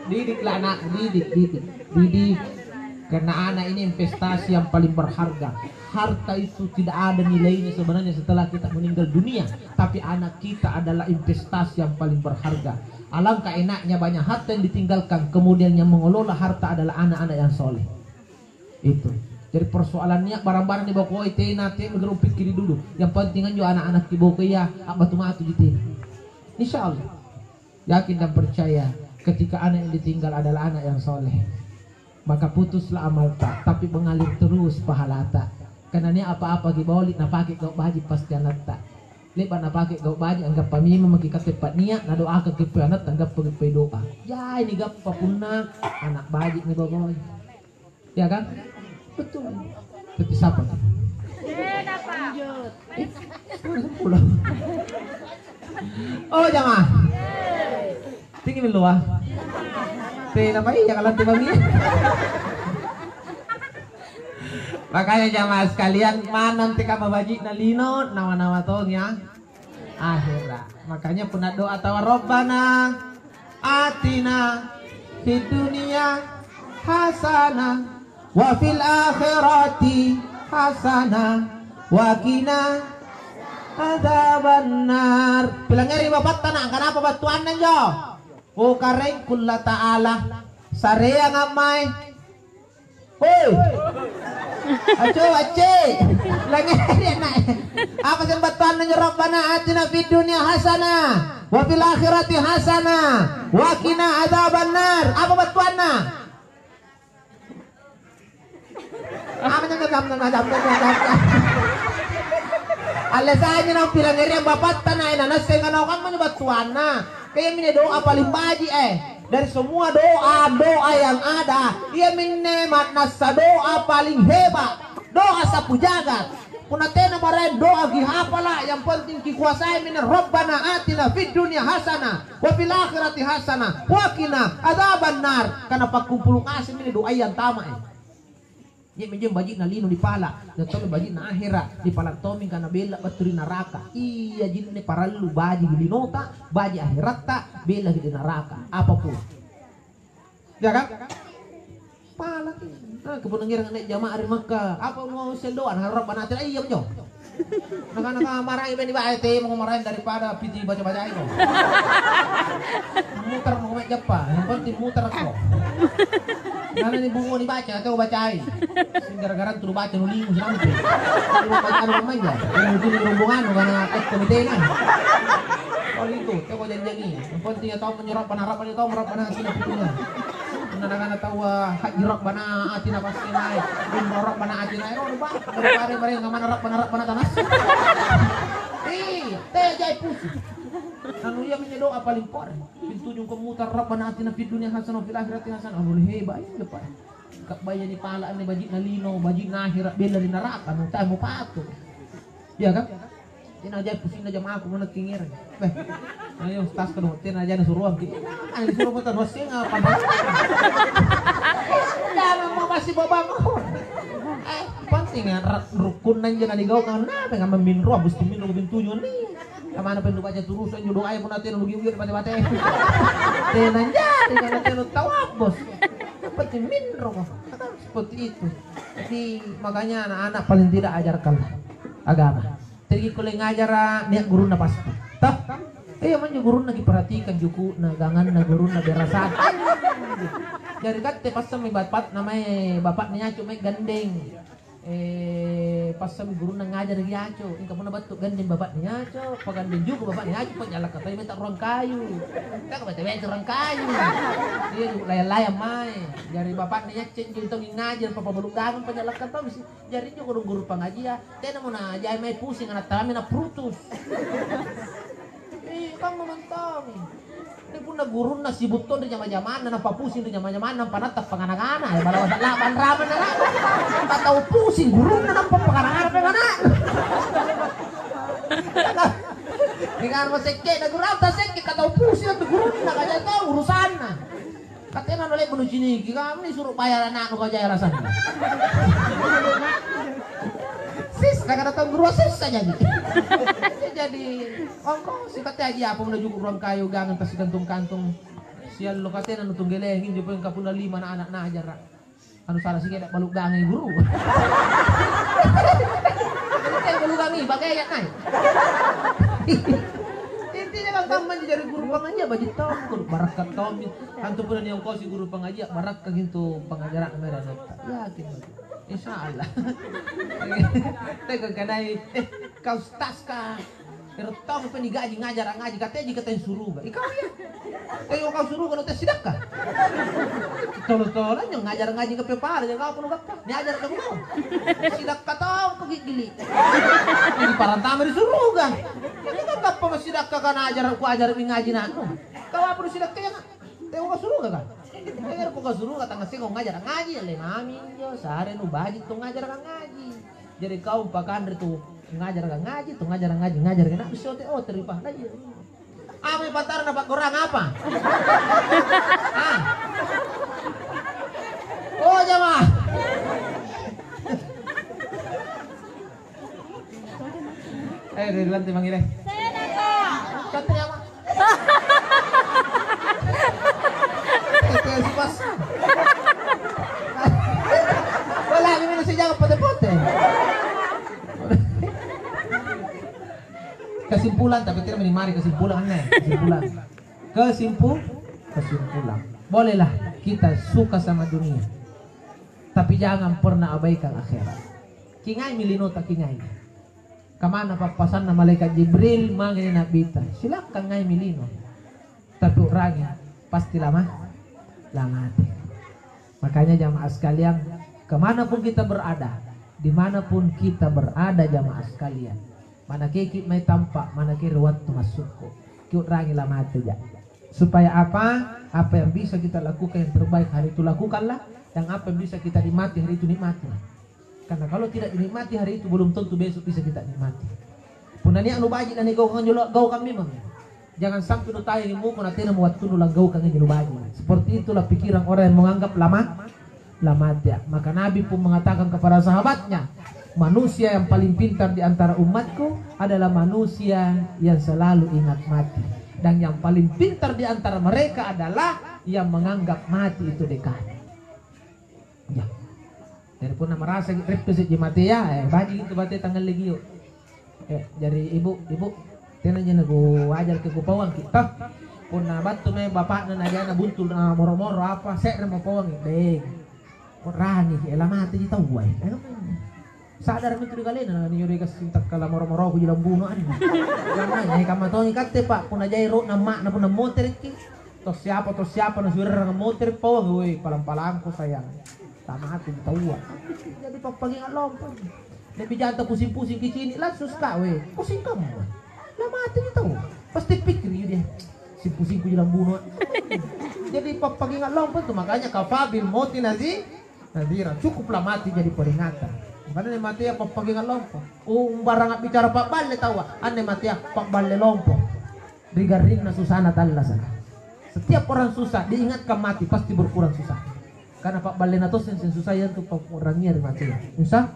Didiklah anak, didik. Karena anak ini investasi yang paling berharga. Harta itu tidak ada nilainya sebenarnya setelah kita meninggal dunia. Tapi anak kita adalah investasi yang paling berharga. Alangkah enaknya banyak harta yang ditinggalkan, kemudian yang mengelola harta adalah anak-anak yang soleh. Itu. Jadi persoalannya barang-barang di bawah itu nanti mengerup pikir dulu. Yang penting juga anak-anak di bawah ya batu matu gitu. Insya Allah. Yakin dan percaya ketika anak yang ditinggal adalah anak yang soleh, maka putuslah amal tak, tapi mengalir terus pahala tak. Karena ini apa-apa gibolik na pakai kau baji pasti anak tak. Lepas na pakai kau baji anggap pamima mengikat tepat niat na doa ke anak anggap pergi doa. Ya ini gap papunak anak baji nih boy. Ya kan? Betul. Seperti siapa tuh? Pulang. Oh jangan. Tinggi meluah. Nama iya kalau tiba ini. Makanya jamaah sekalian, mana nanti kamu bajik nalino nama-nama tongnya akhirat. Makanya pun doa tawa Rabbana atina fid dunya hasanah wa fil akhirati hasanah wa qina adzabannar. Bilang ngeri bapak tanah, kenapa batuan jo? Oh kareng kulla ta'ala sarea ngamai. Hoi aco ace lagi enak. Apa sih batuan nyo? Rabbana atina fid dunya hasanah wa fil akhirati hasanah wa qina adzabannar. Apa batuanna? Apa yang ngam. Alasannya nang bilang ngeri bapak tanah ina nase ngano kan man batuanna. Kaya mine doa paling baji dari semua doa yang ada, ia minemat nasa doa paling hebat, doa sapu jagat. Punatena marahin doa gihapala, yang penting kikuasai mine Rabbana atina fid dunya hasanah wa fil akhirati hasanah wa qina adzabannar. Karena pakumpul kasih mine doa yang tama Ye menjem bajik na lino di pala, na tolo bajik na akhirat di pala toming kana bela baturi neraka. Iya jin ne paralu baji di linota, baji akhirat ta bela di neraka. Apapun. Ya kan? Pala nah kebun ngirang nek jamaah di Makkah. Apa mau sendoan harap banatin iya menyo. Naka marah iben di bae te mau marahin daripada piti baca-baca itu. Muter mau mek japa, yang penting muter kok. Nana ni bungo ni baca atau bacai. Gara-gara tu baca nulis nanti. Lu baca anu manja. Mungkin rombongan karena komite kan. Kalau itu, teko janji. Yang penting tahu menyerap harapan itu merap mana hasil punya. Nana tahu hak jirok bana atina pasti naik. Bin borok bana atina ero ba. Daripada ngaman harap bana tanah. Teh jai pusing. Anu ia punya doa paling por. Pintu jung komutar Rabbana atina fid dunya hasanah fil akhirati hasanah. Anu hebat ya Pak. Kak baya di pala ni bajik na lino, bajik na akhirat bela di neraka nu ta mo pato. Ya kan? Tina aja pusing aja aku mana tingir. Ayo tas kedua tina aja suruhan ki. Ani suruh motor wasing apa. Jangan mau masih babangun. Penting ya rukun nan jangan digaw kan na pengen meminro abis tumin lu bintunya nih. Kamana pengen baca terus aja doa pun nanti lu giu bate-bate. Tenan jadi kan nanti lu tawab bos. Penting minro seperti itu. Jadi makanya anak-anak paling tidak ajarkan agama. Jadi kalau ngajar niat guru na pasti. Tah. Man guru na perhatikan juku na gangan na guru na berasan. Jadi kan pas sama bapak namanya bapak niya cuma gandeng. Pas sama guru na ngajar dia aco, ingka pun batuk gandeng bapak niya aco, pagandeng juga bapak niya aco panyala kata minta orang kayu. Tak baca baca orang kayu. Dia layang-layang mai. Dari bapak niya ceng jentong ngajar papa belum gangan panyala kata mesti jadi juga guru pengajian. Tena mau na jai mai pusing anak tami na prutus. Kang memantau ini pun na guru na sibuton di zaman-zaman na pusing di zaman-zaman na panatap panganak-anak ya balawa sa laban ramen na lang tak tahu pusing guru na nampak panganak-anak panganak dengan maseke na guru ta seke tak tahu pusing na guru na kaya tahu urusan na katanya nolak bunuh sini kami suruh bayar anak nu kaya rasanya sis nak datang guru sis saja jadi ongkos sikat aja apa menuju kurang kayu gangan tas gantung kantung Sial lo katena nu tunggelengin jo peng kapuna 5 na anak na ajar. Anu salah sih kayak baluk gangi guru. Kayak baluk gangi bagai ya nai. Intinya bang taman jadi guru pengajian baju tom guru barakat tom. Antu pun yang kau si guru pengajian barakat gitu pengajaran merah nota. Yakin bang. Insyaallah. Tega kanai kau stas ka. Pero tong pe ni gaji ngajar ngaji katanya jika teh suruh ga. Ikaw ya. Kayo kau suruh kalau teh sidak ka. Tolo-tolo yang ngajar ngaji ke pepala yang kau penuh ka. Ni ajar ka mo. Sidak ka tong ko gigili. Di parantama disuruh ga. Kita tak pa sidak ka kana ajar ku ajar mi ngaji na. Kau apa sidak ka ya. Teh kau suruh ga ka. Kaya ko suruh ka tanga sing ngajar ngaji le mami yo sare nu baji tu ngajar ka ngaji. Jadi kau pakan itu ngajar kan ngaji tuh ngajar kena bisa teripah aja. Ame patar dapat kurang apa? Ah. Oh jamaah. Dari lantai manggil deh. Katanya mah. Itu pas. Wala ini masih jangan pote-pote. Kesimpulan tapi tidak menimari kesimpulan aneh. Kesimpulan bolehlah kita suka sama dunia tapi jangan pernah abaikan akhirat. Kingai milino tak kingai kemana papasan na malaikat Jibril mangin nabita silakan ngai milino tapi orangnya pasti lama mati. Makanya jamaah sekalian kemanapun kita berada dimanapun kita berada jamaah sekalian mana kiki may tampak mana kiri waktu masukku kiut rangi lah mati ya supaya apa yang bisa kita lakukan yang terbaik hari itu lakukanlah yang apa yang bisa kita nikmati hari itu nikmati karena kalau tidak dinikmati hari itu belum tentu besok bisa kita nikmati punani anu baji dan gau kami memang jangan sampai nu tayo ni mo kung natin mo waktu nu langgau kang nu baji seperti itulah pikiran orang yang menganggap lama ya maka Nabi pun mengatakan kepada sahabatnya manusia yang paling pintar di antara umatku adalah manusia yang selalu ingat mati. Dan yang paling pintar di antara mereka adalah yang menganggap mati itu dekat. Ya. Dari pun merasa repetisi di mati ya, bagi itu mati tanggal lagi yuk. Jadi ibu, tenan aja nego wajar ke kupawang kita. Pun nabat tuh bapak na aja na buntul na moro-moro apa, saya na mau pawang deh. Pun rani, elah mati di tahu gue. Sadar mi tuloy kali na niyo kasi takala moro-moro ko jilang buno ani. Lamay ay kamatong ikate pa kun ajay ro na ma na pun motor ki. To siapa na suara ng motor pa we palang-palang ko sayang. Tama hati tawa. Jadi papaging alompo. Lebih janta pusing-pusing ke sini langsung ka we. Pusing kamu. Lama hati tahu. Pasti pikir dia. Si pusing ko jilang buno. Jadi papaging alompo tuh makanya kafabil moti nadira cukuplah mati jadi peringatan. Karena mati ya papagingan lompo. Barang bicara Pak Balle tawa. Ane mati ya Pak Balle lompo. Rigaring na susana talasan. Setiap orang susah diingatkan mati pasti berkurang susah. Karena Pak Balle na to sen susah yan to orangnya mati. Insya